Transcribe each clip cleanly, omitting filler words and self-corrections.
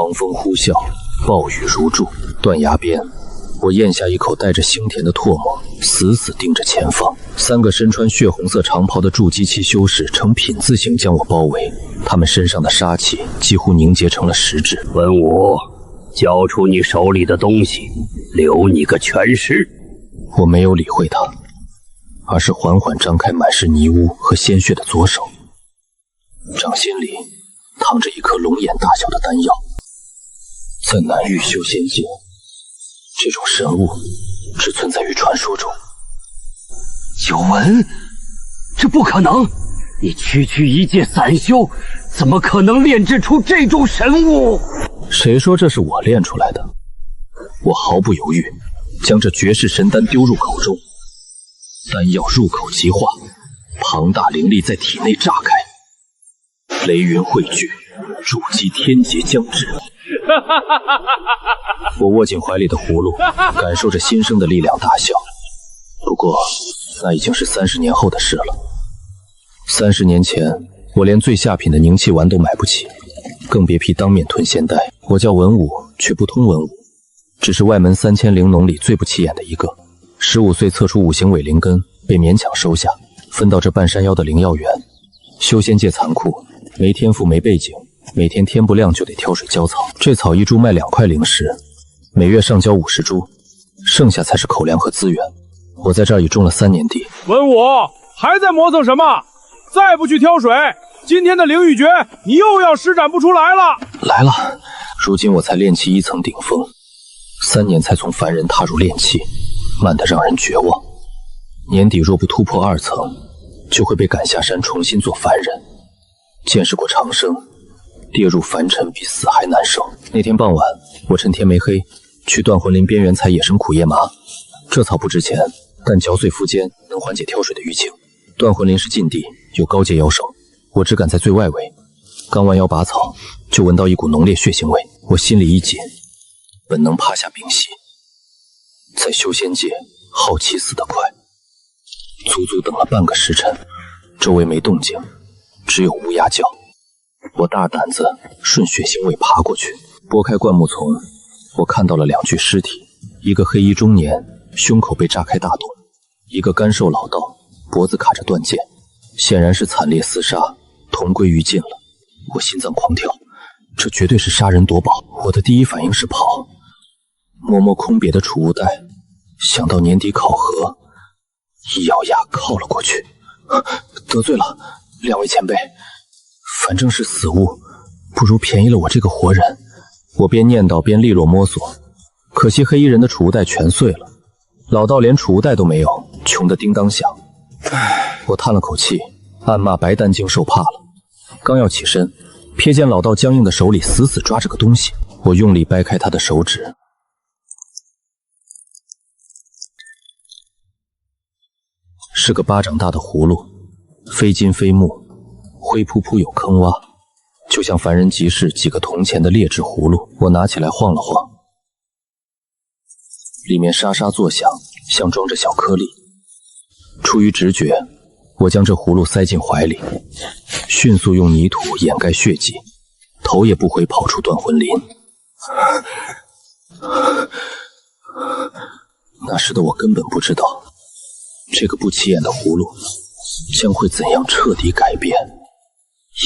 狂风呼啸，暴雨如注。断崖边，我咽下一口带着腥甜的唾沫，死死盯着前方。3个身穿血红色长袍的筑基期修士呈品字形将我包围，他们身上的杀气几乎凝结成了实质。文武，交出你手里的东西，留你个全尸。我没有理会他，而是缓缓张开满是泥污和鲜血的左手，掌心里躺着一颗龙眼大小的丹药。在南域修仙界，这种神物只存在于传说中。久闻，这不可能！你区区一介散修，怎么可能炼制出这种神物？谁说这是我炼出来的？我毫不犹豫，将这绝世神丹丢入口中。丹药入口即化，庞大灵力在体内炸开，雷云汇聚，筑基天劫将至。我握紧怀里的葫芦，感受着新生的力量，大笑。不过，那已经是30年后的事了。30年前，我连最下品的凝气丸都买不起，更别提当面吞仙丹。我叫文武，却不通文武，只是外门3000灵农里最不起眼的一个。15岁测出5行伪灵根，被勉强收下，分到这半山腰的灵药园。修仙界残酷，没天赋没背景，每天天不亮就得挑水浇草。这草一株卖2块灵石，每月上交50株，剩下才是口粮和资源。我在这儿已种了3年地。文武还在磨蹭什么？再不去挑水，今天的灵玉诀你又要施展不出来了。来了，如今我才炼气1层顶峰，3年才从凡人踏入炼气，慢得让人绝望。年底若不突破2层，就会被赶下山重新做凡人。见识过长生，跌入凡尘比死还难受。那天傍晚，我趁天没黑，去断魂林边缘采野生苦叶麻。这草不值钱，但嚼碎肤间能缓解挑水的淤青。断魂林是禁地，有高阶妖兽，我只敢在最外围。刚弯腰拔草，就闻到一股浓烈血腥味，我心里一紧，本能趴下屏息。在修仙界，好奇死得快。足足等了半个时辰，周围没动静，只有乌鸦叫。我大胆子顺血腥味爬过去，拨开灌木丛，我看到了2具尸体，一个黑衣中年，胸口被炸开大洞；一个干瘦老道，脖子卡着断剑，显然是惨烈厮杀，同归于尽了。我心脏狂跳，这绝对是杀人夺宝。我的第一反应是跑，摸摸空别的储物袋，想到年底考核，一咬牙靠了过去。得罪了2位前辈，反正是死物，不如便宜了我这个活人。我边念叨边利落摸索，可惜黑衣人的储物袋全碎了，老道连储物袋都没有，穷得叮当响。我叹了口气，暗骂白丹精兽怕了。刚要起身，瞥见老道僵硬的手里死死抓着个东西，我用力掰开他的手指，是个巴掌大的葫芦，非金非木，灰扑扑有坑洼，就像凡人集市几个铜钱的劣质葫芦。我拿起来晃了晃，里面沙沙作响，像装着小颗粒。出于直觉，我将这葫芦塞进怀里，迅速用泥土掩盖血迹，头也不回跑出断魂林。那时的我根本不知道，这个不起眼的葫芦将会怎样彻底改变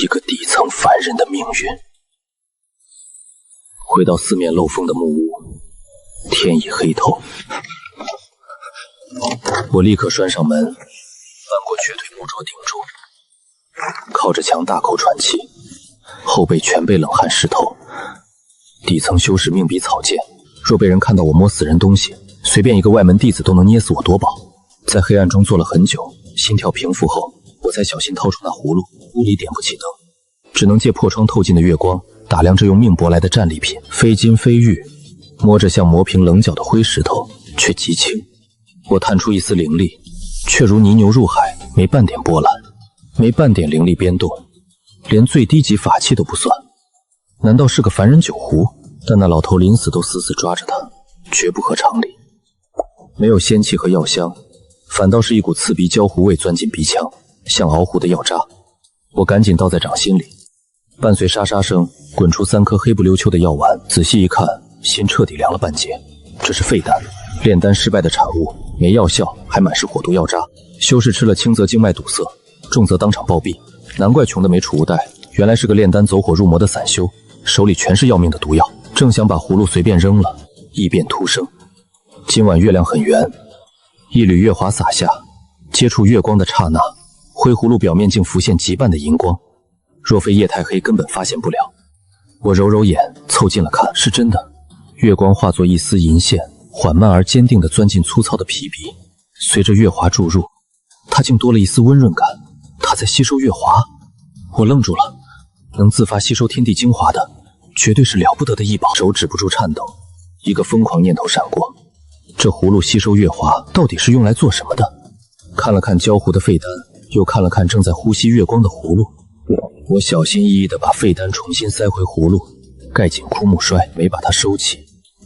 一个底层凡人的命运。回到四面漏风的木屋，天已黑透。我立刻拴上门，翻过瘸腿木桌顶住，靠着墙大口喘气，后背全被冷汗湿透。底层修士命比草贱，若被人看到我摸死人东西，随便一个外门弟子都能捏死我夺宝。在黑暗中坐了很久，心跳平复后，我才小心掏出那葫芦。屋里点不起灯，只能借破窗透进的月光打量着用命搏来的战利品，非金非玉，摸着像磨平棱角的灰石头，却极轻。我探出一丝灵力，却如泥牛入海，没半点波澜，没半点灵力变动，连最低级法器都不算。难道是个凡人酒壶？但那老头临死都死死抓着它，绝不合常理。没有仙气和药香，反倒是一股刺鼻焦糊味钻进鼻腔，像熬糊的药渣。我赶紧倒在掌心里，伴随沙沙声，滚出3颗黑不溜秋的药丸。仔细一看，心彻底凉了半截。这是废丹，炼丹失败的产物，没药效，还满是火毒药渣。修士吃了轻则经脉堵塞，重则当场暴毙。难怪穷的没储物袋，原来是个炼丹走火入魔的散修，手里全是要命的毒药。正想把葫芦随便扔了，异变突生。今晚月亮很圆，一缕月华洒下，接触月光的刹那，灰葫芦表面竟浮现极半的银光。若非夜太黑，根本发现不了。我揉揉眼，凑近了看，是真的。月光化作一丝银线，缓慢而坚定地钻进粗糙的皮壁。随着月华注入，它竟多了一丝温润感。它在吸收月华。我愣住了，能自发吸收天地精华的，绝对是了不得的异宝。手止不住颤抖，一个疯狂念头闪过：这葫芦吸收月华到底是用来做什么的？看了看焦糊的废丹，又看了看正在呼吸月光的葫芦，我小心翼翼地把废丹重新塞回葫芦，盖紧枯木栓，没把它收起，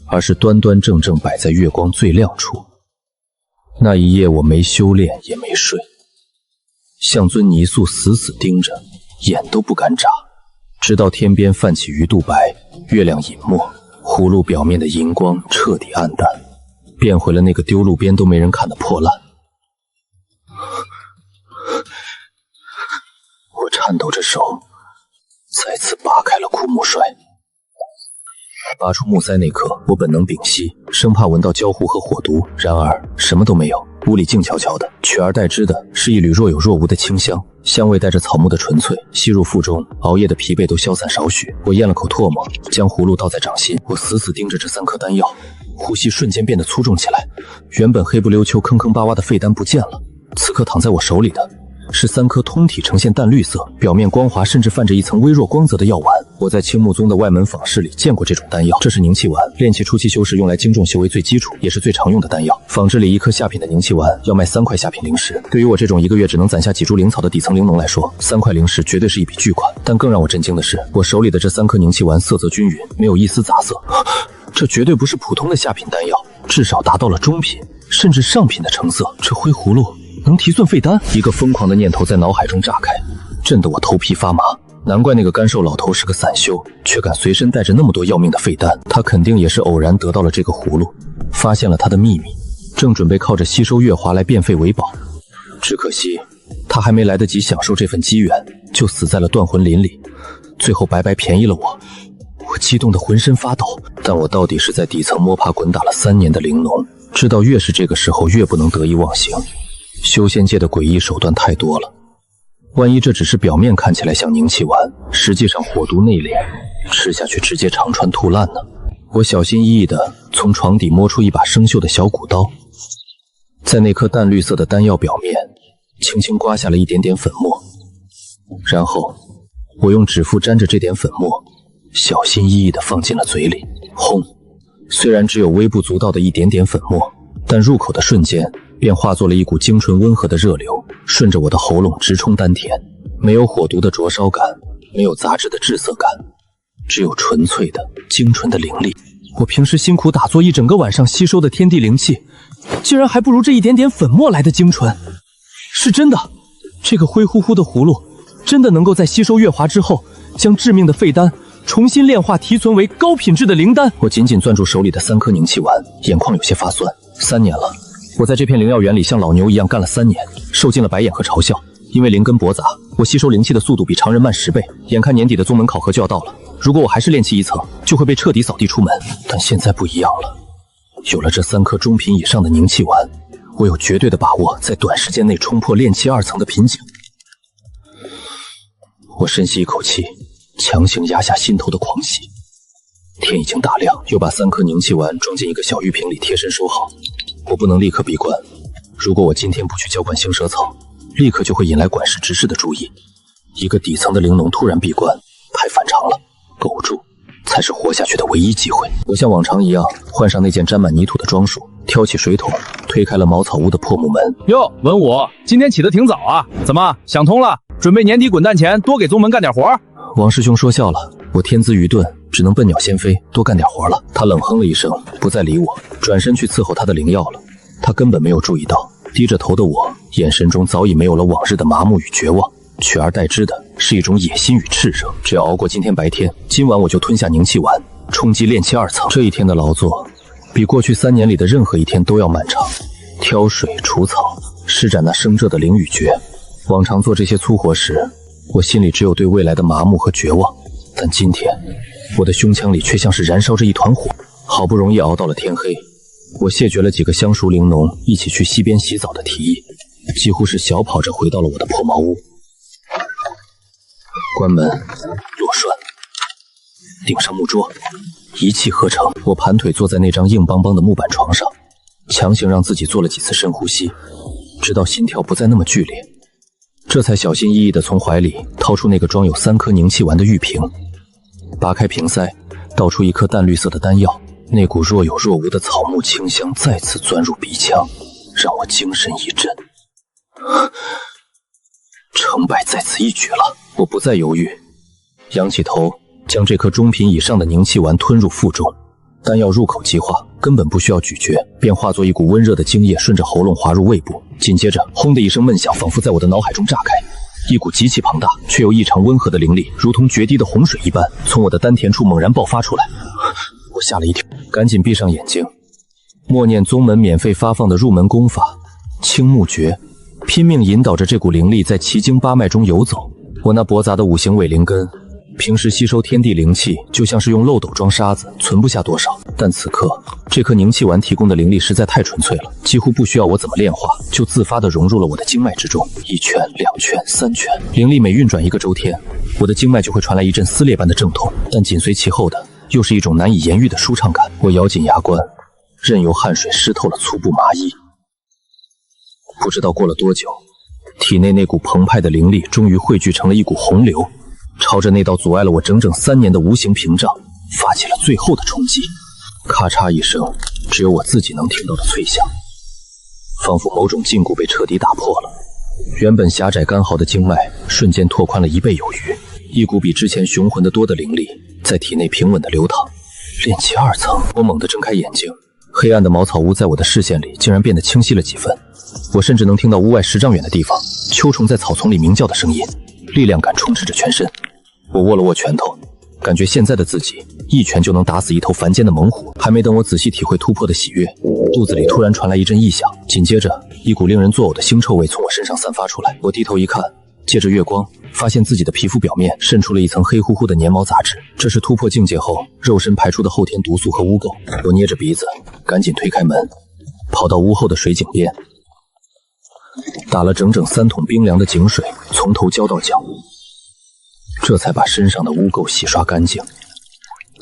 而是端端正正摆在月光最亮处。那一夜我没修炼也没睡，像尊泥塑死死盯着，眼都不敢眨，直到天边泛起鱼肚白，月亮隐没，葫芦表面的银光彻底暗淡，变回了那个丢路边都没人看的破烂。我颤抖着手，再次扒开了枯木栓。拔出木塞那刻，我本能屏息，生怕闻到焦糊和火毒，然而什么都没有，屋里静悄悄的，取而代之的是一缕若有若无的清香，香味带着草木的纯粹，吸入腹中，熬夜的疲惫都消散少许。我咽了口唾沫，将葫芦倒在掌心，我死死盯着这3颗丹药，呼吸瞬间变得粗重起来。原本黑不溜秋、坑坑巴巴的废丹不见了，此刻躺在我手里的是3颗通体呈现淡绿色，表面光滑，甚至泛着一层微弱光泽的药丸。我在青木宗的外门坊室里见过这种丹药，这是凝气丸，炼气初期修士用来精重修为最基础，也是最常用的丹药。坊制里1颗下品的凝气丸要卖3块下品灵石，对于我这种1个月只能攒下几株灵草的底层灵农来说，3块灵石绝对是一笔巨款。但更让我震惊的是，我手里的这3颗凝气丸色泽均匀，没有一丝杂色，这绝对不是普通的下品丹药，至少达到了中品甚至上品的成色。这灰葫芦能提寸废丹？一个疯狂的念头在脑海中炸开，震得我头皮发麻。难怪那个干瘦老头是个散修，却敢随身带着那么多要命的废丹。他肯定也是偶然得到了这个葫芦，发现了他的秘密，正准备靠着吸收月华来变废为宝。只可惜他还没来得及享受这份机缘，就死在了断魂林里，最后白白便宜了我。我激动得浑身发抖，但我到底是在底层摸爬滚打了3年的灵农，知道越是这个时候越不能得意忘形。修仙界的诡异手段太多了，万一这只是表面看起来像凝气丸，实际上火毒内敛，吃下去直接肠穿肚烂呢？我小心翼翼地从床底摸出一把生锈的小骨刀，在那颗淡绿色的丹药表面轻轻刮下了一点点粉末，然后我用指腹沾着这点粉末，小心翼翼地放进了嘴里。轰！虽然只有微不足道的一点点粉末，但入口的瞬间便化作了一股精纯温和的热流，顺着我的喉咙直冲丹田。没有火毒的灼烧感，没有杂质的滞涩感，只有纯粹的精纯的灵力。我平时辛苦打坐一整个晚上吸收的天地灵气，竟然还不如这一点点粉末来的精纯。是真的，这个灰乎乎的葫芦真的能够在吸收月华之后，将致命的废丹重新炼化提纯为高品质的灵丹。我紧紧攥住手里的3颗凝气丸，眼眶有些发酸。3年了，我在这片灵药园里像老牛一样干了3年，受尽了白眼和嘲笑。因为灵根驳杂，我吸收灵气的速度比常人慢10倍。眼看年底的宗门考核就要到了，如果我还是炼气1层，就会被彻底扫地出门。但现在不一样了，有了这3颗中品以上的凝气丸，我有绝对的把握在短时间内冲破炼气2层的瓶颈。我深吸一口气，强行压下心头的狂喜。天已经大亮，又把3颗凝气丸装进一个小玉瓶里，贴身收好。我不能立刻闭关，如果我今天不去浇灌星蛇草，立刻就会引来管事执事的注意。一个底层的灵农突然闭关，太反常了。苟住才是活下去的唯一机会。我像往常一样换上那件沾满泥土的装束，挑起水桶，推开了茅草屋的破木门。哟，文武，今天起得挺早啊，怎么想通了，准备年底滚蛋前多给宗门干点活？王师兄说笑了，我天资愚钝，只能笨鸟先飞，多干点活了。他冷哼了一声，不再理我，转身去伺候他的灵药了。他根本没有注意到，低着头的我眼神中早已没有了往日的麻木与绝望，取而代之的是一种野心与炽热。只要熬过今天白天，今晚我就吞下凝气丸，冲击炼气2层。这一天的劳作，比过去3年里的任何一天都要漫长。挑水、除草、施展那生热的灵羽诀。往常做这些粗活时，我心里只有对未来的麻木和绝望。但今天，我的胸腔里却像是燃烧着一团火。好不容易熬到了天黑，我谢绝了几个相熟玲珑一起去溪边洗澡的提议，几乎是小跑着回到了我的破茅屋。关门，落栓，顶上木桌，一气呵成。我盘腿坐在那张硬邦邦的木板床上，强行让自己做了几次深呼吸，直到心跳不再那么剧烈，这才小心翼翼地从怀里掏出那个装有3颗凝气丸的玉瓶，拔开瓶塞，倒出一颗淡绿色的丹药。那股若有若无的草木清香再次钻入鼻腔，让我精神一振。成败在此一举了，我不再犹豫，仰起头，将这颗中品以上的凝气丸吞入腹中。丹药入口即化，根本不需要咀嚼，便化作一股温热的精液顺着喉咙滑入胃部。紧接着，轰的一声闷响仿佛在我的脑海中炸开，一股极其庞大却又异常温和的灵力，如同决堤的洪水一般，从我的丹田处猛然爆发出来。我吓了一跳，赶紧闭上眼睛，默念宗门免费发放的入门功法青木诀，拼命引导着这股灵力在奇经八脉中游走。我那驳杂的5行伪灵根，平时吸收天地灵气就像是用漏斗装沙子，存不下多少。但此刻，这颗凝气丸提供的灵力实在太纯粹了，几乎不需要我怎么炼化，就自发地融入了我的经脉之中。1圈、2圈、3圈，灵力每运转1个周天，我的经脉就会传来一阵撕裂般的阵痛，但紧随其后的又是一种难以言喻的舒畅感。我咬紧牙关，任由汗水湿透了粗布麻衣。不知道过了多久，体内那股澎湃的灵力终于汇聚成了一股洪流，朝着那道阻碍了我整整3年的无形屏障发起了最后的冲击。咔嚓一声，只有我自己能听到的脆响，仿佛某种禁锢被彻底打破了。原本狭窄干涸的经脉瞬间拓宽了1倍有余，一股比之前雄浑得多的灵力在体内平稳地流淌。炼气2层，我猛地睁开眼睛，黑暗的茅草屋在我的视线里竟然变得清晰了几分。我甚至能听到屋外10丈远的地方秋虫在草丛里鸣叫的声音，力量感充斥着全身。我握了握拳头，感觉现在的自己一拳就能打死一头凡间的猛虎。还没等我仔细体会突破的喜悦，肚子里突然传来一阵异响，紧接着一股令人作呕的腥臭味从我身上散发出来。我低头一看，借着月光发现自己的皮肤表面渗出了一层黑乎乎的粘毛杂质，这是突破境界后肉身排出的后天毒素和污垢。我捏着鼻子赶紧推开门，跑到屋后的水井边，打了整整3桶冰凉的井水，从头浇到脚，这才把身上的污垢洗刷干净。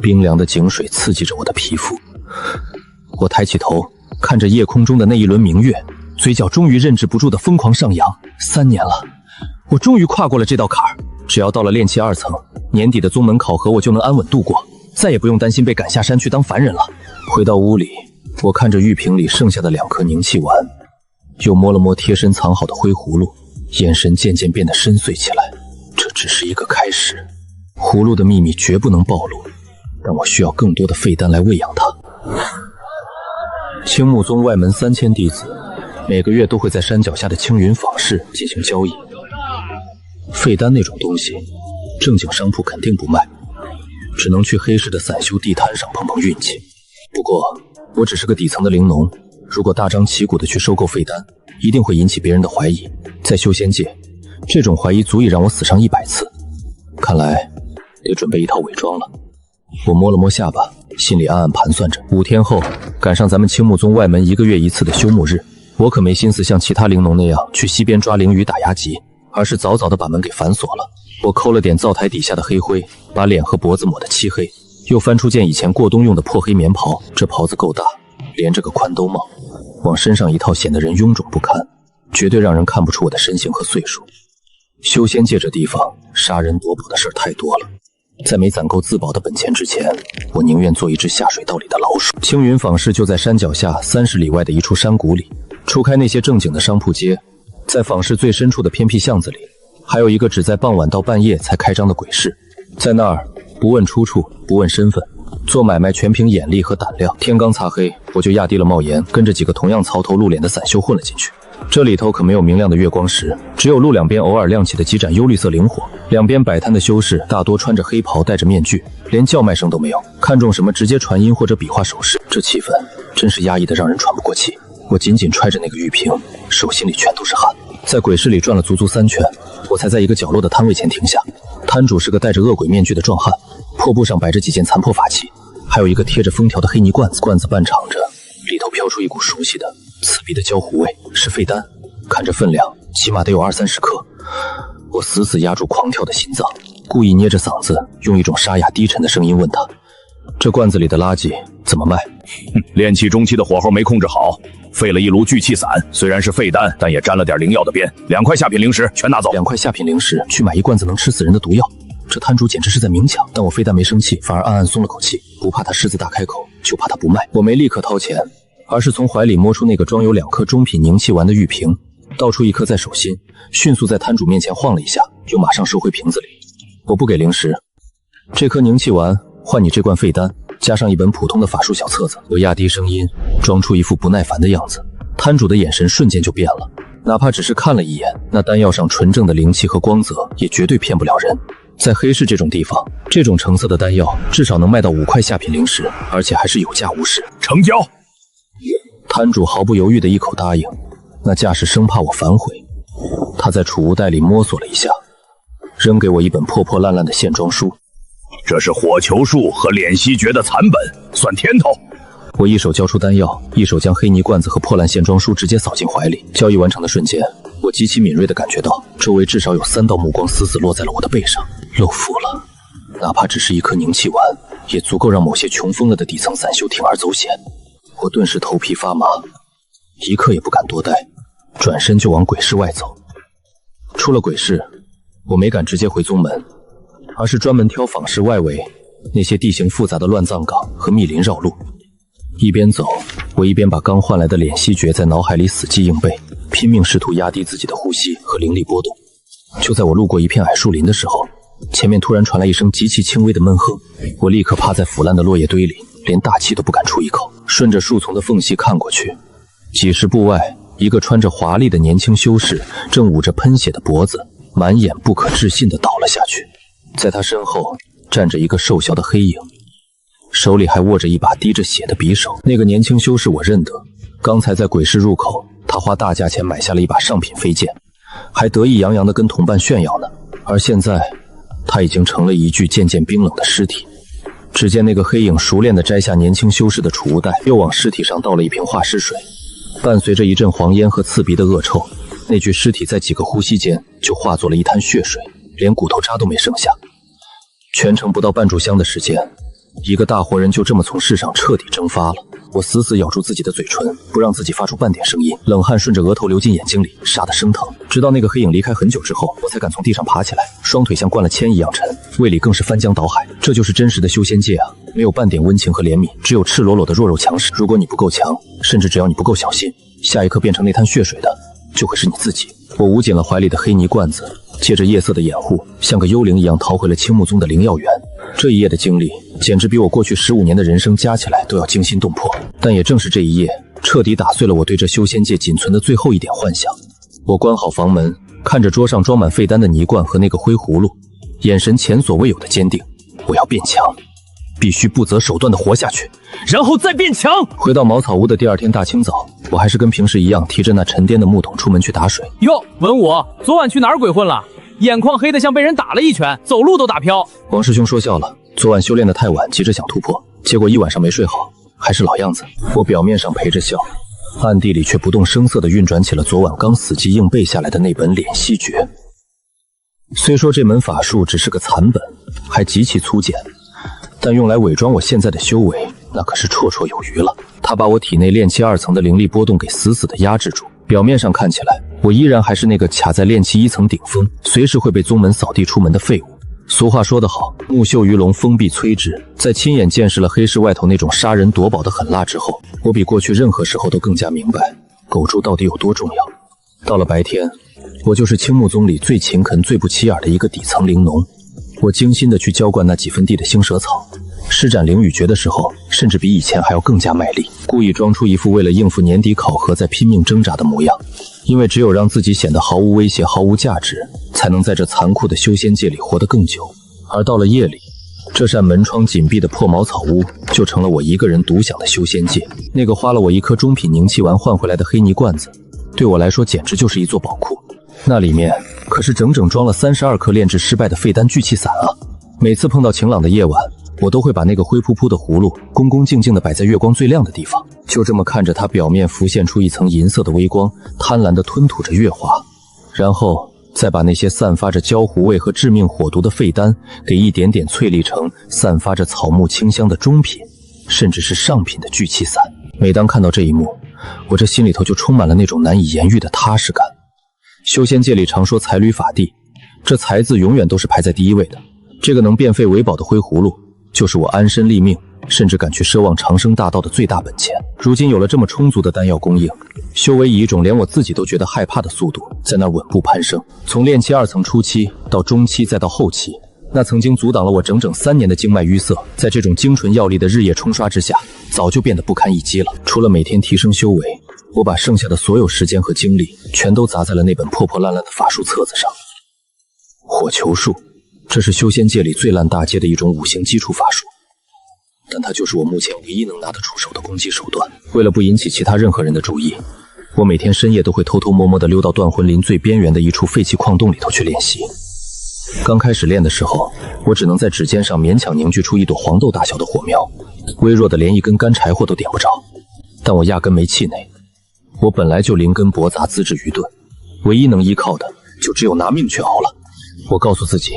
冰凉的井水刺激着我的皮肤，我抬起头看着夜空中的那一轮明月，嘴角终于忍制不住的疯狂上扬。3年了，我终于跨过了这道坎儿。只要到了炼气2层，年底的宗门考核我就能安稳度过，再也不用担心被赶下山去当凡人了。回到屋里，我看着玉瓶里剩下的2颗凝气丸，又摸了摸贴身藏好的灰葫芦，眼神渐渐变得深邃起来。这只是一个开始，葫芦的秘密绝不能暴露，但我需要更多的废丹来喂养它。青木宗外门3000弟子，每个月都会在山脚下的青云坊市进行交易。废丹那种东西，正经商铺肯定不卖，只能去黑市的散修地摊上碰碰运气。不过，我只是个底层的灵农，如果大张旗鼓地去收购废丹，一定会引起别人的怀疑。在修仙界，这种怀疑足以让我死上100次。看来得准备一套伪装了。我摸了摸下巴，心里暗暗盘算着，5天后赶上咱们青木宗外门1个月1次的休沐日，我可没心思像其他灵农那样去溪边抓灵鱼打牙祭，而是早早地把门给反锁了。我抠了点灶台底下的黑灰，把脸和脖子抹得漆黑，又翻出件以前过冬用的破黑棉袍，这袍子够大，连着个宽兜帽，往身上一套显得人臃肿不堪，绝对让人看不出我的身形和岁数。修仙界这地方杀人夺宝的事儿太多了，在没攒够自保的本钱之前，我宁愿做一只下水道里的老鼠。青云坊市就在山脚下30里外的一处山谷里，除开那些正经的商铺街，在坊市最深处的偏僻巷子里，还有一个只在傍晚到半夜才开张的鬼市。在那儿不问出处，不问身份，做买卖全凭眼力和胆量。天刚擦黑，我就压低了帽檐，跟着几个同样糙头露脸的散修混了进去。这里头可没有明亮的月光石，只有路两边偶尔亮起的几盏幽绿色灵火。两边摆摊的修士大多穿着黑袍，戴着面具，连叫卖声都没有。看中什么直接传音或者比划手势，这气氛真是压抑的让人喘不过气。我紧紧揣着那个玉瓶，手心里全都是汗。在鬼市里转了足足3圈，我才在一个角落的摊位前停下。摊主是个戴着恶鬼面具的壮汉，破布上摆着几件残破法器，还有一个贴着封条的黑泥罐子，罐子半敞着，里头飘出一股熟悉的刺鼻的焦糊味，是废丹，看着分量起码得有20-30克。我死死压住狂跳的心脏，故意捏着嗓子，用一种沙哑低沉的声音问他：这罐子里的垃圾怎么卖？炼气中期的火候没控制好，废了一炉聚气散，虽然是废丹，但也沾了点灵药的边。2块下品灵石全拿走。2块下品灵石去买一罐子能吃死人的毒药，这摊主简直是在明抢。但我非但没生气，反而暗暗松了口气，不怕他狮子大开口，就怕他不卖。我没立刻掏钱，而是从怀里摸出那个装有2颗中品凝气丸的玉瓶，倒出1颗在手心，迅速在摊主面前晃了一下，又马上收回瓶子里。我不给灵石，这颗凝气丸换你这罐废丹，加上一本普通的法术小册子。我压低声音，装出一副不耐烦的样子。摊主的眼神瞬间就变了，哪怕只是看了一眼，那丹药上纯正的灵气和光泽也绝对骗不了人。在黑市这种地方，这种成色的丹药至少能卖到5块下品灵石，而且还是有价无市。成交！摊主毫不犹豫的一口答应，那架势生怕我反悔。他在储物袋里摸索了一下，扔给我一本破破烂烂的线装书。这是火球术和敛息诀的残本，算甜头。我一手交出丹药，一手将黑泥罐子和破烂线装书直接扫进怀里。交易完成的瞬间，我极其敏锐地感觉到周围至少有3道目光死死落在了我的背上。露腹了，哪怕只是一颗凝气丸，也足够让某些穷疯了的底层散修铤而走险。我顿时头皮发麻，一刻也不敢多待，转身就往鬼市外走。出了鬼市，我没敢直接回宗门，而是专门挑坊市外围那些地形复杂的乱葬岗和密林绕路。一边走，我一边把刚换来的敛息诀在脑海里死记硬背，拼命试图压低自己的呼吸和灵力波动。就在我路过一片矮树林的时候，前面突然传来一声极其轻微的闷哼，我立刻趴在腐烂的落叶堆里，连大气都不敢出一口。顺着树丛的缝隙看过去，几十步外，一个穿着华丽的年轻修士正捂着喷血的脖子，满眼不可置信地倒了下去。在他身后站着一个瘦小的黑影，手里还握着一把滴着血的匕首。那个年轻修士我认得，刚才在鬼市入口，他花大价钱买下了一把上品飞剑，还得意洋洋地跟同伴炫耀呢。而现在，他已经成了一具渐渐冰冷的尸体。只见那个黑影熟练地摘下年轻修士的储物袋，又往尸体上倒了一瓶化尸水，伴随着一阵黄烟和刺鼻的恶臭，那具尸体在几个呼吸间就化作了一滩血水，连骨头渣都没剩下。全程不到半炷香的时间，一个大活人就这么从世上彻底蒸发了。我死死咬住自己的嘴唇，不让自己发出半点声音，冷汗顺着额头流进眼睛里，杀得生疼。直到那个黑影离开很久之后，我才敢从地上爬起来，双腿像灌了铅一样沉，胃里更是翻江倒海。这就是真实的修仙界啊，没有半点温情和怜悯，只有赤裸裸的弱肉强食。如果你不够强，甚至只要你不够小心，下一刻变成那滩血水的就会是你自己。我捂紧了怀里的黑泥罐子，借着夜色的掩护，像个幽灵一样逃回了青木宗的灵药园。这一夜的经历简直比我过去15年的人生加起来都要惊心动魄，但也正是这一夜彻底打碎了我对这修仙界仅存的最后一点幻想。我关好房门，看着桌上装满废丹的泥罐和那个灰葫芦，眼神前所未有的坚定。我要变强，必须不择手段的活下去，然后再变强。回到茅草屋的第2天大清早，我还是跟平时一样提着那沉甸的木桶出门去打水。哟，文武，昨晚去哪儿鬼混了？眼眶黑得像被人打了一拳，走路都打飘。王师兄说笑了，昨晚修炼得太晚，急着想突破，结果一晚上没睡好，还是老样子。我表面上陪着笑，暗地里却不动声色地运转起了昨晚刚死记硬背下来的那本敛息诀。虽说这门法术只是个残本，还极其粗简，但用来伪装我现在的修为，那可是绰绰有余了。它把我体内炼气2层的灵力波动给死死地压制住。表面上看起来，我依然还是那个卡在炼气1层顶峰，随时会被宗门扫地出门的废物。俗话说得好，木秀于笼，风必摧之。在亲眼见识了黑市外头那种杀人夺宝的狠辣之后，我比过去任何时候都更加明白狗猪到底有多重要。到了白天，我就是青木宗里最勤恳最不起眼的一个底层灵农。我精心地去浇灌那几分地的星蛇草，施展灵羽诀的时候，甚至比以前还要更加卖力，故意装出一副为了应付年底考核在拼命挣扎的模样。因为只有让自己显得毫无威胁、毫无价值，才能在这残酷的修仙界里活得更久。而到了夜里，这扇门窗紧闭的破茅草屋就成了我一个人独享的修仙界。那个花了我一颗中品凝气丸换回来的黑泥罐子，对我来说简直就是一座宝库。那里面可是整整装了32颗炼制失败的废丹聚气散啊！每次碰到晴朗的夜晚，我都会把那个灰扑扑的葫芦恭恭敬敬地摆在月光最亮的地方，就这么看着它表面浮现出一层银色的微光，贪婪地吞吐着月华，然后再把那些散发着焦糊味和致命火毒的废丹给一点点淬砺成散发着草木清香的中品，甚至是上品的聚气散。每当看到这一幕，我这心里头就充满了那种难以言喻的踏实感。修仙界里常说财履法地，这财字永远都是排在第一位的。这个能变废为宝的灰葫芦，就是我安身立命，甚至敢去奢望长生大道的最大本钱。如今有了这么充足的丹药供应，修为以一种连我自己都觉得害怕的速度在那稳步攀升。从炼气2层初期到中期再到后期，那曾经阻挡了我整整3年的经脉淤塞，在这种精纯药力的日夜冲刷之下，早就变得不堪一击了。除了每天提升修为，我把剩下的所有时间和精力全都砸在了那本破破烂烂的法术册子上。火球术，这是修仙界里最烂大街的一种5行基础法术，但它就是我目前唯一能拿得出手的攻击手段。为了不引起其他任何人的注意，我每天深夜都会偷偷摸摸地溜到断魂林最边缘的一处废弃矿洞里头去练习。刚开始练的时候，我只能在指尖上勉强凝聚出一朵黄豆大小的火苗，微弱的连一根干柴火都点不着。但我压根没气馁，我本来就灵根驳杂，资质愚钝，唯一能依靠的就只有拿命去熬了。我告诉自己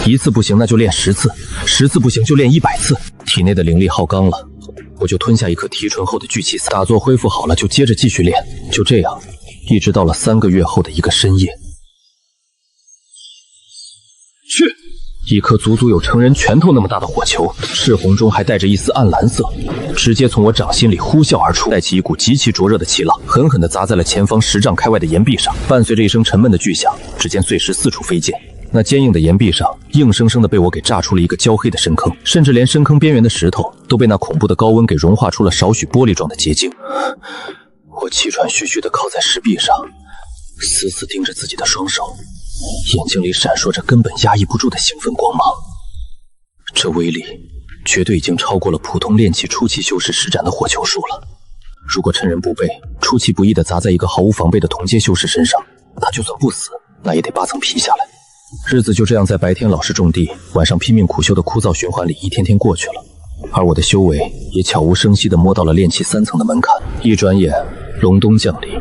，1次不行那就练10次，10次不行就练100次。体内的灵力耗刚了，我就吞下一颗提纯后的聚气散，打坐恢复好了就接着继续练。就这样，一直到了3个月后的一个深夜。去！一颗足足有成人拳头那么大的火球，赤红中还带着一丝暗蓝色，直接从我掌心里呼啸而出，带起一股极其灼热的气浪，狠狠地砸在了前方10丈开外的岩壁上。伴随着一声沉闷的巨响，只见碎石四处飞溅，那坚硬的岩壁上硬生生地被我给炸出了一个焦黑的深坑，甚至连深坑边缘的石头都被那恐怖的高温给融化出了少许玻璃状的结晶。我气喘吁吁地靠在石壁上，死死盯着自己的双手，眼睛里闪烁着根本压抑不住的兴奋光芒。这威力绝对已经超过了普通炼气初期修士施展的火球术了。如果趁人不备，出其不意地砸在一个毫无防备的同阶修士身上，他就算不死，那也得8层皮下来。日子就这样在白天老实种地，晚上拼命苦修的枯燥循环里一天天过去了，而我的修为也悄无声息地摸到了炼气3层的门槛。一转眼，隆冬降临，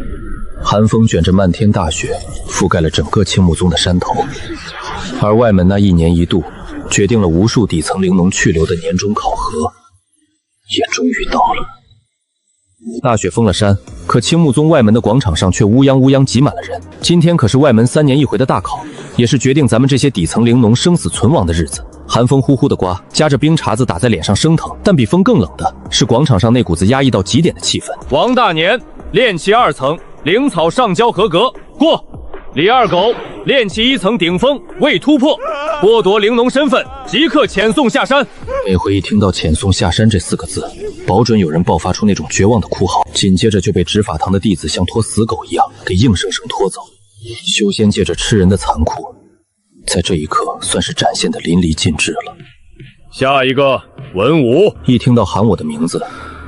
寒风卷着漫天大雪，覆盖了整个青木宗的山头。而外门那1年1度决定了无数底层灵农去留的年终考核，也终于到了。大雪封了山，可青木宗外门的广场上却乌泱乌泱挤满了人。今天可是外门3年1回的大考，也是决定咱们这些底层灵农生死存亡的日子。寒风呼呼的刮，夹着冰碴子打在脸上生疼，但比风更冷的是广场上那股子压抑到极点的气氛。王大年，炼气2层，灵草上交合格，过。李二狗，炼气1层顶峰，未突破，剥夺灵农身份，即刻遣送下山。每回一听到遣送下山这4个字，保准有人爆发出那种绝望的哭嚎，紧接着就被执法堂的弟子像拖死狗一样给硬生生拖走。修仙界这吃人的残酷，在这一刻算是展现的淋漓尽致了。下一个文武。一听到喊我的名字，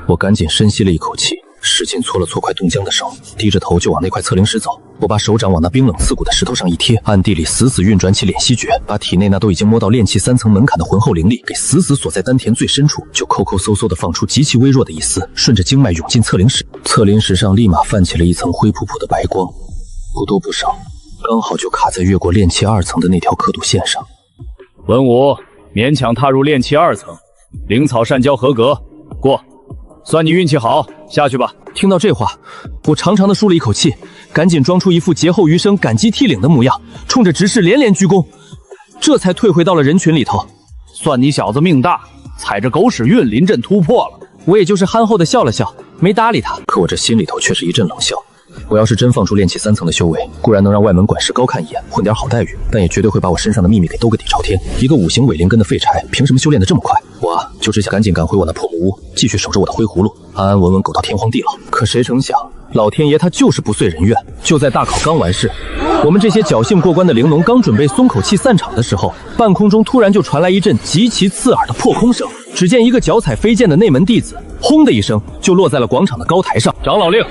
我赶紧深吸了一口气，使劲搓了搓快冻僵的手，低着头就往那块测灵石走。我把手掌往那冰冷刺骨的石头上一贴，暗地里死死运转起敛息诀，把体内那都已经摸到炼气3层门槛的浑厚灵力给死死锁在丹田最深处，就抠抠搜搜地放出极其微弱的一丝，顺着经脉涌进测灵石。测灵石上立马泛起了一层灰扑扑的白光，不多不少，刚好就卡在越过炼气2层的那条刻度线上。文武勉强踏入炼气2层，灵草善交合格，过。算你运气好，下去吧。听到这话，我长长的舒了一口气，赶紧装出一副劫后余生、感激涕零的模样，冲着执事连连鞠躬，这才退回到了人群里头。算你小子命大，踩着狗屎运临阵突破了。我也就是憨厚的笑了笑，没搭理他。可我这心里头却是一阵冷笑。我要是真放出炼气3层的修为，固然能让外门管事高看一眼，混点好待遇，但也绝对会把我身上的秘密给兜个底朝天。一个5行伪灵根的废柴，凭什么修炼得这么快？我就只想赶紧赶回我那破木屋，继续守着我的灰葫芦，安安稳稳苟到天荒地老。可谁成想，老天爷他就是不遂人愿。就在大考刚完事，我们这些侥幸过关的灵农刚准备松口气散场的时候，半空中突然就传来一阵极其刺耳的破空声。只见一个脚踩飞剑的内门弟子，轰的一声就落在了广场的高台上。长老令，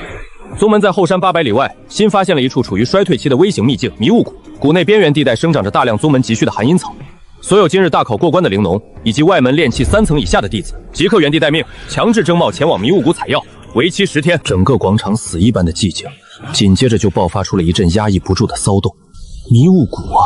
宗门在后山800里外新发现了一处处于衰退期的微型秘境迷雾谷，谷内边缘地带生长着大量宗门急需的寒阴草。所有今日大考过关的灵农以及外门炼气3层以下的弟子，即刻原地待命，强制征召前往迷雾谷采药，为期10天。整个广场死一般的寂静，紧接着就爆发出了一阵压抑不住的骚动。迷雾谷啊，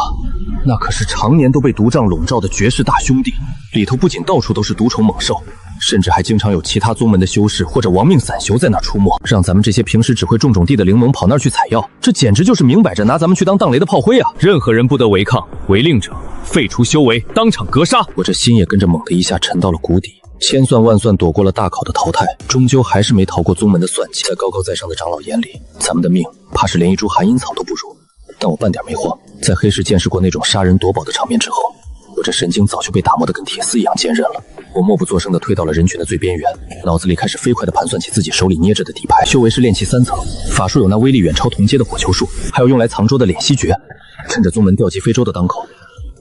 那可是常年都被毒瘴笼罩的绝世大兄弟，里头不仅到处都是毒虫猛兽，甚至还经常有其他宗门的修士或者亡命散修在那儿出没。让咱们这些平时只会种种地的灵农跑那儿去采药，这简直就是明摆着拿咱们去当当雷的炮灰啊！任何人不得违抗，违令者废除修为，当场格杀。我这心也跟着猛的一下沉到了谷底。千算万算躲过了大考的淘汰，终究还是没逃过宗门的算计。在高高在上的长老眼里，咱们的命怕是连一株寒阴草都不如。但我半点没慌，在黑市见识过那种杀人夺宝的场面之后，我这神经早就被打磨得跟铁丝一样坚韧了。我默不作声地退到了人群的最边缘，脑子里开始飞快地盘算起自己手里捏着的底牌。修为是炼气3层，法术有那威力远超同阶的火球术，还有用来藏拙的敛息诀。趁着宗门调集非洲的当口，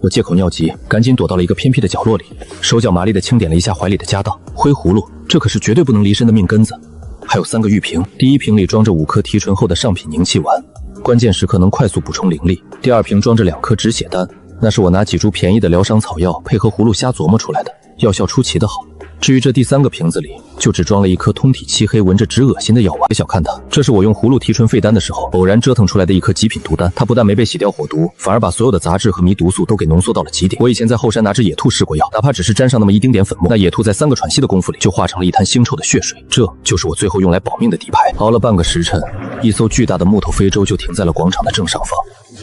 我借口尿急，赶紧躲到了一个偏僻的角落里，手脚麻利地清点了一下怀里的家当。灰葫芦，这可是绝对不能离身的命根子。还有3个玉瓶，第一瓶里装着5颗提纯后的上品凝气丸，关键时刻能快速补充灵力。第二瓶装着2颗止血丹，那是我拿几株便宜的疗伤草药配合葫芦瞎琢磨出来的，药效出奇的好。至于这第3个瓶子里，就只装了1颗通体漆黑、闻着直恶心的药丸。别小看它，这是我用葫芦提纯废丹的时候偶然折腾出来的1颗极品毒丹。它不但没被洗掉火毒，反而把所有的杂质和迷毒素都给浓缩到了极点。我以前在后山拿只野兔试过药，哪怕只是沾上那么一丁点粉末，那野兔在3个喘息的功夫里就化成了一滩腥臭的血水。这就是我最后用来保命的底牌。熬了半个时辰，一艘巨大的木头非洲就停在了广场的正上方。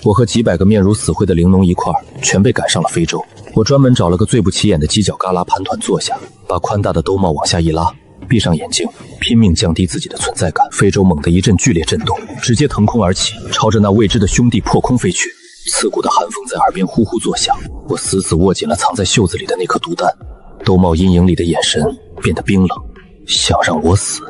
我和几百个面如死灰的灵农一块儿全被赶上了非洲。我专门找了个最不起眼的犄角旮旯盘团坐下，把宽大的兜帽往下一拉，闭上眼睛，拼命降低自己的存在感。非洲猛地一阵剧烈震动，直接腾空而起，朝着那未知的兄弟破空飞去。刺骨的寒风在耳边呼呼作响，我死死握紧了藏在袖子里的那颗毒丹。兜帽阴影里的眼神变得冰冷，想让我死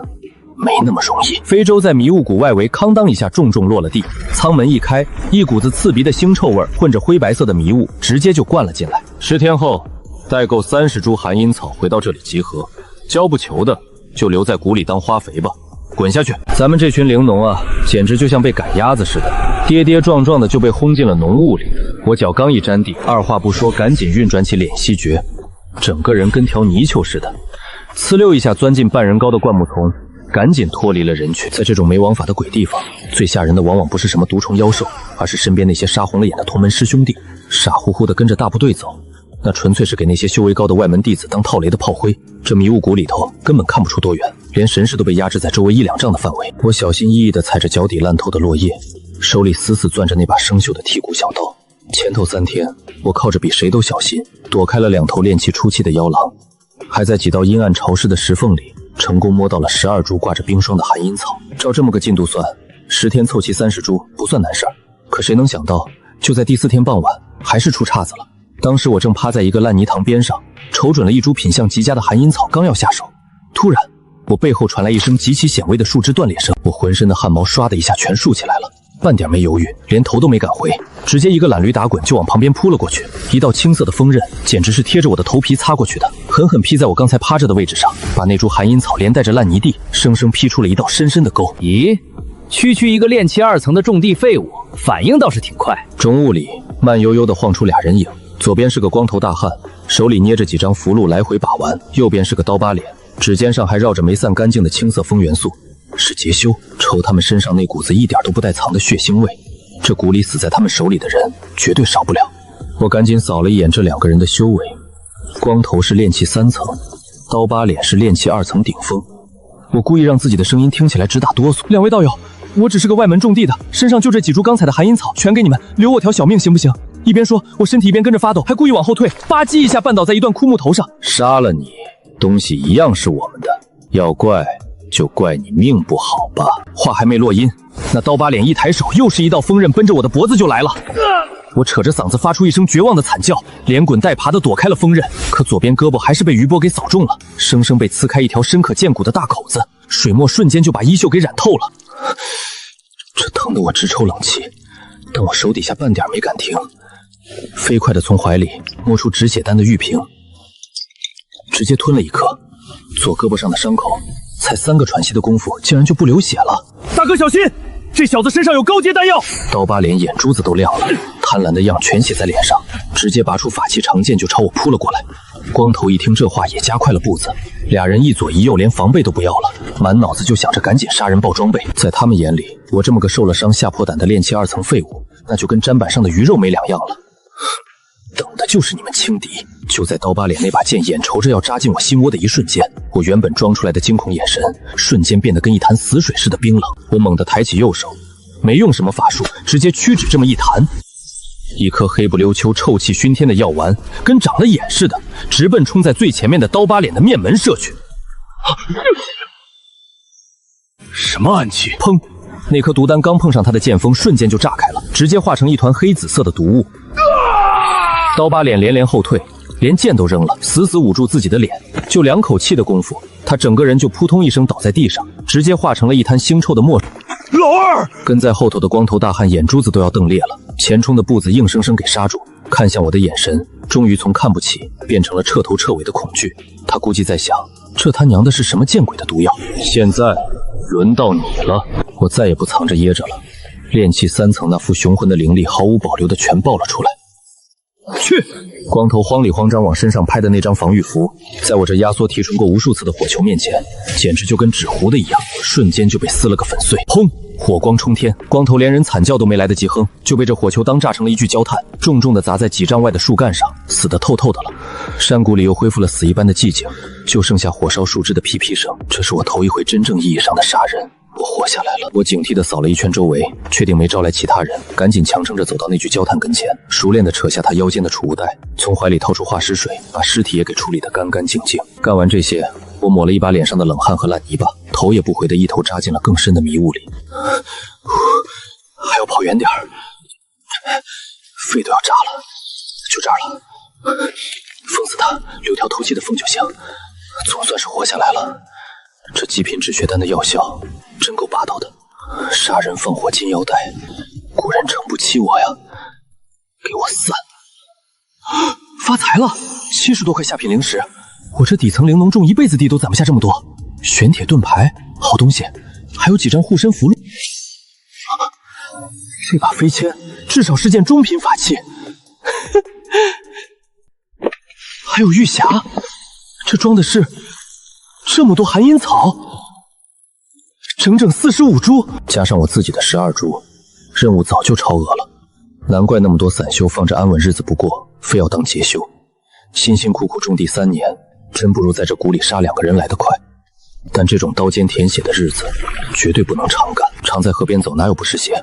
没那么容易。非洲在迷雾谷外围康当一下重重落了地，舱门一开，一股子刺鼻的腥臭味混着灰白色的迷雾直接就灌了进来。10天后带够30株寒阴草回到这里集合，交不求的就留在谷里当花肥吧。滚下去！咱们这群灵农啊，简直就像被赶鸭子似的，跌跌撞撞的就被轰进了浓雾里。我脚刚一沾地，二话不说赶紧运转起敛息诀，整个人跟条泥鳅似的，呲溜一下钻进半人高的灌木丛，赶紧脱离了人群。在这种没王法的鬼地方，最吓人的往往不是什么毒虫妖兽，而是身边那些杀红了眼的同门师兄弟，傻乎乎的跟着大部队走，那纯粹是给那些修为高的外门弟子当套雷的炮灰。这迷雾谷里头根本看不出多远，连神识都被压制在周围1、2丈的范围。我小心翼翼地踩着脚底烂透的落叶，手里死死攥着那把生锈的剔骨小刀。前头3天，我靠着比谁都小心，躲开了2头炼气初期的妖狼，还在几道阴暗潮湿的石缝里成功摸到了12株挂着冰霜的寒阴草。照这么个进度算，10天凑齐30株不算难事儿。可谁能想到，就在第4天傍晚，还是出岔子了。当时我正趴在一个烂泥塘边上，瞅准了一株品相极佳的寒阴草，刚要下手，突然我背后传来一声极其显微的树枝断裂声，我浑身的汗毛唰的一下全竖起来了，半点没犹豫，连头都没敢回，直接一个懒驴打滚就往旁边扑了过去。一道青色的锋刃简直是贴着我的头皮擦过去的，狠狠劈在我刚才趴着的位置上，把那株寒阴草连带着烂泥地生生劈出了一道深深的沟。咦，区区一个炼气2层的种地废物，反应倒是挺快。中雾里慢悠悠地晃出俩人影，左边是个光头大汉，手里捏着几张符箓来回把玩，右边是个刀疤脸，指尖上还绕着没散干净的青色风元素，是劫修。瞅他们身上那股子一点都不带藏的血腥味，这谷里死在他们手里的人绝对少不了。我赶紧扫了一眼这2个人的修为，光头是炼气3层，刀疤脸是炼气2层顶峰。我故意让自己的声音听起来直打哆嗦。2位道友，我只是个外门种地的，身上就这几株刚采的寒阴草，全给你们，留我条小命行不行？一边说，我身体一边跟着发抖，还故意往后退，吧唧一下绊倒在一段枯木头上。杀了你，东西一样是我们的，要怪就怪你命不好吧。话还没落音，那刀疤脸一抬手，又是一道锋刃奔着我的脖子就来了。我扯着嗓子发出一声绝望的惨叫，连滚带爬的躲开了锋刃，可左边胳膊还是被余波给扫中了，生生被刺开一条深可见骨的大口子，水墨瞬间就把衣袖给染透了。这疼得我直抽冷气，但我手底下半点没敢停，飞快地从怀里摸出止血丹的玉瓶，直接吞了一颗。左胳膊上的伤口才3个喘息的功夫，竟然就不流血了。大哥小心，这小子身上有高阶丹药。刀疤脸眼珠子都亮了，贪婪的样全写在脸上，直接拔出法器长剑就朝我扑了过来。光头一听这话也加快了步子，俩人一左一右，连防备都不要了，满脑子就想着赶紧杀人爆装备。在他们眼里，我这么个受了伤吓破胆的炼气2层废物，那就跟砧板上的鱼肉没两样了。等的就是你们轻敌。就在刀疤脸那把剑眼瞅着要扎进我心窝的一瞬间，我原本装出来的惊恐眼神瞬间变得跟一潭死水似的冰冷。我猛地抬起右手，没用什么法术，直接屈指这么一弹，一颗黑不溜秋、臭气熏天的药丸跟长了眼似的，直奔冲在最前面的刀疤脸的面门射去。什么暗器？砰！那颗毒丹刚碰上他的剑锋，瞬间就炸开了，直接化成一团黑紫色的毒雾。刀疤脸连连后退，连剑都扔了，死死捂住自己的脸。就2口气的功夫，他整个人就扑通一声倒在地上，直接化成了一滩腥臭的墨水。老二！跟在后头的光头大汉眼珠子都要瞪裂了，前冲的步子硬生生给刹住，看向我的眼神终于从看不起变成了彻头彻尾的恐惧。他估计在想，这他娘的是什么见鬼的毒药？现在轮到你了！我再也不藏着掖着了，炼气3层那副雄浑的灵力毫无保留的全爆了出来。去！光头慌里慌张往身上拍的那张防御符，在我这压缩提纯过无数次的火球面前，简直就跟纸糊的一样，瞬间就被撕了个粉碎。砰！火光冲天，光头连人惨叫都没来得及哼，就被这火球当炸成了一具焦炭，重重的砸在几丈外的树干上，死得透透的了。山谷里又恢复了死一般的寂静，就剩下火烧树枝的噼噼声。这是我头一回真正意义上的杀人。我活下来了。我警惕地扫了一圈周围，确定没招来其他人，赶紧强撑着走到那具焦炭跟前，熟练地扯下他腰间的储物袋，从怀里掏出化尸水，把尸体也给处理得干干净净。干完这些，我抹了一把脸上的冷汗和烂泥巴，头也不回地一头扎进了更深的迷雾里。还要跑远点儿，肺都要炸了，就这儿了。封死他，留条透气的缝就行。总算是活下来了。这极品止血丹的药效真够霸道的，杀人放火金腰带，古人诚不欺我呀！给我散！发财了，70多块下品灵石，我这底层玲珑种一辈子地都攒不下这么多。玄铁盾牌，好东西，还有几张护身符箓。这把飞签至少是件中品法器，还有玉匣，这装的是这么多寒阴草，整整45株，加上我自己的12株，任务早就超额了。难怪那么多散修放着安稳日子不过，非要当劫修。辛辛苦苦种地3年，真不如在这谷里杀2个人来得快。但这种刀尖舔血的日子绝对不能常干，常在河边走哪有不湿鞋？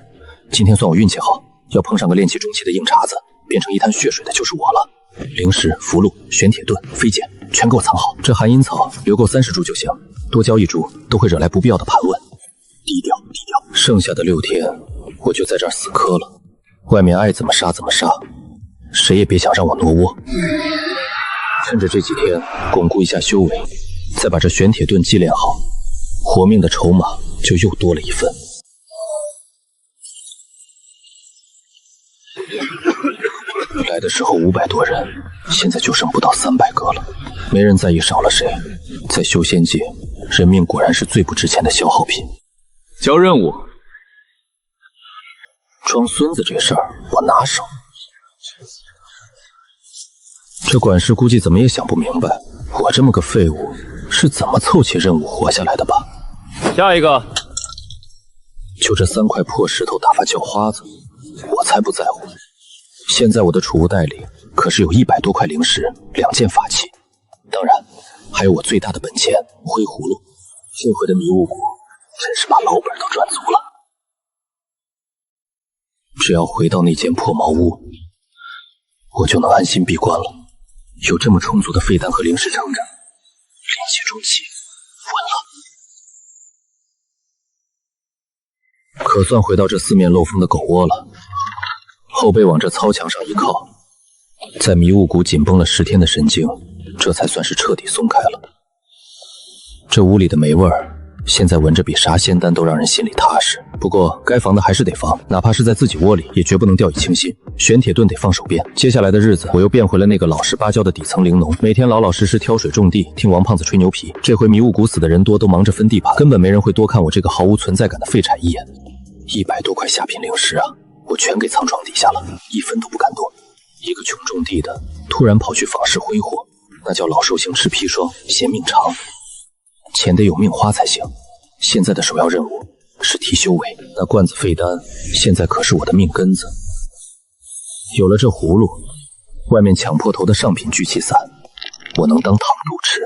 今天算我运气好，要碰上个炼气中期的硬茬子，变成一滩血水的就是我了。灵石、符箓、玄铁盾、飞剑全给我藏好，这寒阴草留够30株就行，多交1株都会惹来不必要的盘问。低调低调。剩下的6天，我就在这儿死磕了，外面爱怎么杀怎么杀，谁也别想让我挪窝。趁着这几天巩固一下修为，再把这玄铁盾祭炼好，活命的筹码就又多了一份。来的时候500多人，现在就剩不到300个了。没人在意少了谁，在修仙界，人命果然是最不值钱的消耗品。交任务。装孙子这事儿我拿手。这管事估计怎么也想不明白，我这么个废物是怎么凑齐任务活下来的吧？下一个。就这3块破石头打发叫花子，我才不在乎。现在我的储物袋里可是有100多块灵石，2件法器，当然还有我最大的本钱灰葫芦。这回的迷雾谷真是把老本都赚足了。只要回到那间破茅屋，我就能安心闭关了。有这么充足的废丹和灵石撑着，炼气中期稳了。可算回到这四面漏风的狗窝了，后背往这操墙上一靠，在迷雾谷紧绷了10天的神经，这才算是彻底松开了。这屋里的霉味儿现在闻着比啥仙丹都让人心里踏实。不过该防的还是得防，哪怕是在自己窝里，也绝不能掉以轻心。玄铁盾得放手边。接下来的日子，我又变回了那个老实巴交的底层灵农，每天老老实实挑水种地，听王胖子吹牛皮。这回迷雾谷死的人多，都忙着分地盘，根本没人会多看我这个毫无存在感的废柴一眼。100多块下品灵石啊，我全给藏床底下了，一分都不敢动。一个穷种地的，突然跑去访视挥霍，那叫老寿星吃砒霜，嫌命长。钱得有命花才行。现在的首要任务是提修为，那罐子废丹现在可是我的命根子。有了这葫芦，外面抢破头的上品聚气散，我能当糖度吃。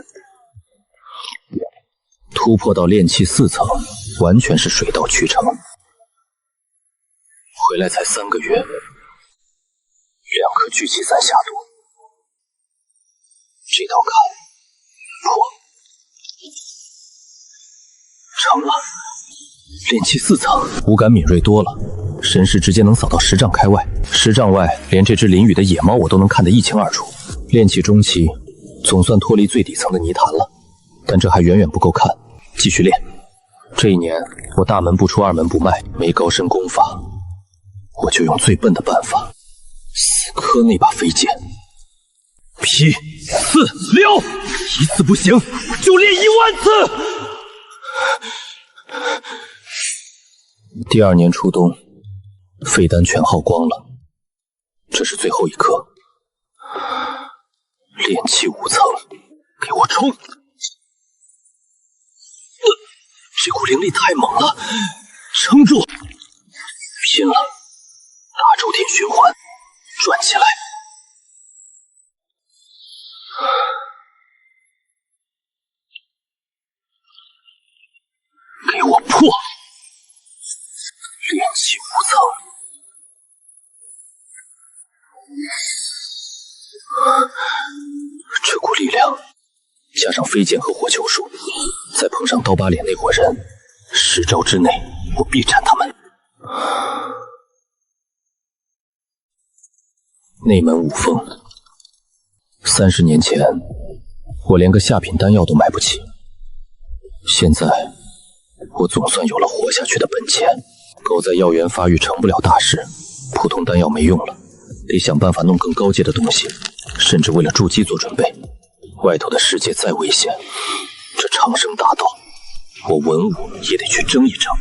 突破到炼气4层，完全是水到渠成。回来才3个月，2颗聚气散下肚，这道坎破。成了，炼气4层，五感敏锐多了，神识直接能扫到10丈开外，10丈外连这只淋雨的野猫我都能看得一清二楚。炼气中期，总算脱离最底层的泥潭了，但这还远远不够看，继续练。这一年，我大门不出二门不迈，没高深功法，我就用最笨的办法，死磕那把飞剑。劈4溜，一次不行就练10000次。第2年初冬，废丹全耗光了，这是最后一颗。炼气5层，给我冲！这股灵力太猛了，撑住！拼了！大周天循环，转起来！给我破！炼气5层，这股力量加上飞剑和火球术，再碰上刀疤脸那伙人，10招之内我必斩他们。内门五峰，30年前我连个下品丹药都买不起，现在我总算有了活下去的本钱。狗在药源发育成不了大事，普通丹药没用了，得想办法弄更高阶的东西，甚至为了筑基做准备。外头的世界再危险，这长生大道，我文武也得去争一争。